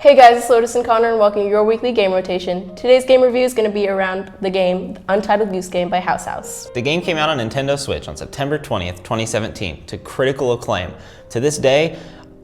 Hey guys, it's Lotus and Connor and welcome to your weekly game rotation. Today's game review is going to be around the game Untitled Goose Game by House. The game came out on Nintendo Switch on September 20th, 2017 to critical acclaim. To this day,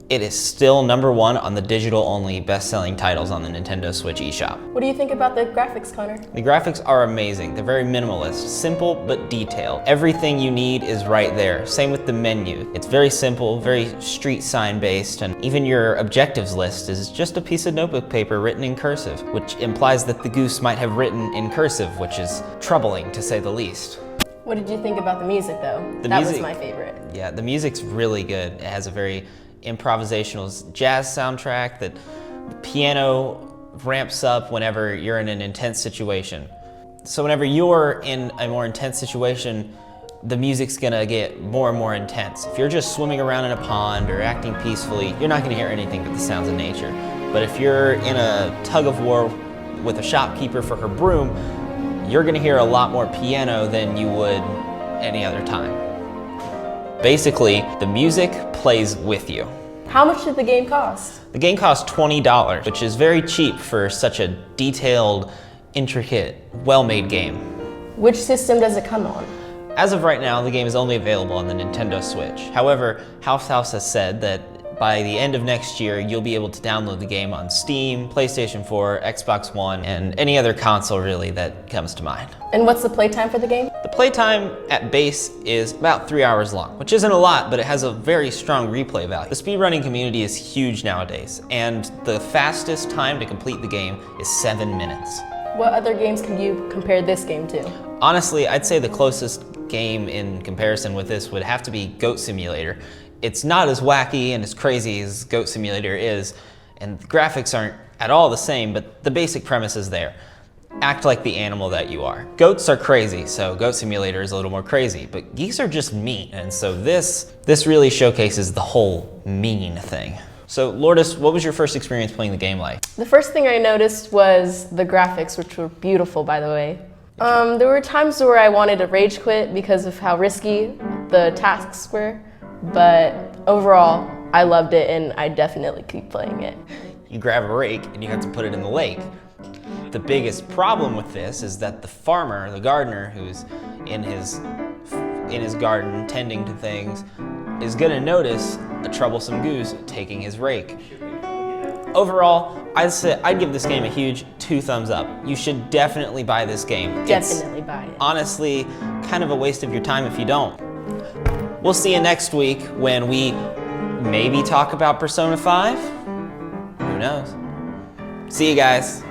it is still #1 on the digital-only best-selling titles on the Nintendo Switch eShop. What do you think about the graphics, Connor? The graphics are amazing. They're very minimalist, simple but detailed. Everything you need is right there. Same with the menu. It's very simple, very street sign based, and even your objectives list is just a piece of notebook paper written in cursive, which implies that the goose might have written in cursive, which is troubling to say the least. What did you think about the music though? That was my favorite. Yeah, the music's really good. It has a very improvisational jazz soundtrack that the piano ramps up whenever you're in an intense situation. So whenever you're in a more intense situation, the music's gonna get more and more intense. If you're just swimming around in a pond or acting peacefully, you're not gonna hear anything but the sounds of nature. But if you're in a tug of war with a shopkeeper for her broom, you're gonna hear a lot more piano than you would any other time. Basically, the music plays with you. How much did the game cost? The game cost $20, which is very cheap for such a detailed, intricate, well-made game. Which system does it come on? As of right now, the game is only available on the Nintendo Switch. However, House has said that by the end of next year, you'll be able to download the game on Steam, PlayStation 4, Xbox One, and any other console really that comes to mind. And what's the playtime for the game? The playtime at base is about 3 hours long, which isn't a lot, but it has a very strong replay value. The speedrunning community is huge nowadays, and the fastest time to complete the game is 7 minutes. What other games can you compare this game to? Honestly, I'd say the closest game in comparison with this would have to be Goat Simulator. It's not as wacky and as crazy as Goat Simulator is, and the graphics aren't at all the same, but the basic premise is there. Act like the animal that you are. Goats are crazy, so Goat Simulator is a little more crazy, but geese are just meat, and so this really showcases the whole mean thing. So Lourdes, what was your first experience playing the game like? The first thing I noticed was the graphics, which were beautiful, by the way. There were times where I wanted to rage quit because of how risky the tasks were, but overall, I loved it and I definitely keep playing it. You grab a rake and you have to put it in the lake. The biggest problem with this is that the farmer, the gardener who's in his garden tending to things, is gonna notice a troublesome goose taking his rake. Overall, I'd give this game a huge 2 thumbs up. You should definitely buy this game. Definitely buy it. Honestly, kind of a waste of your time if you don't. We'll see you next week when we maybe talk about Persona 5? Who knows? See you guys.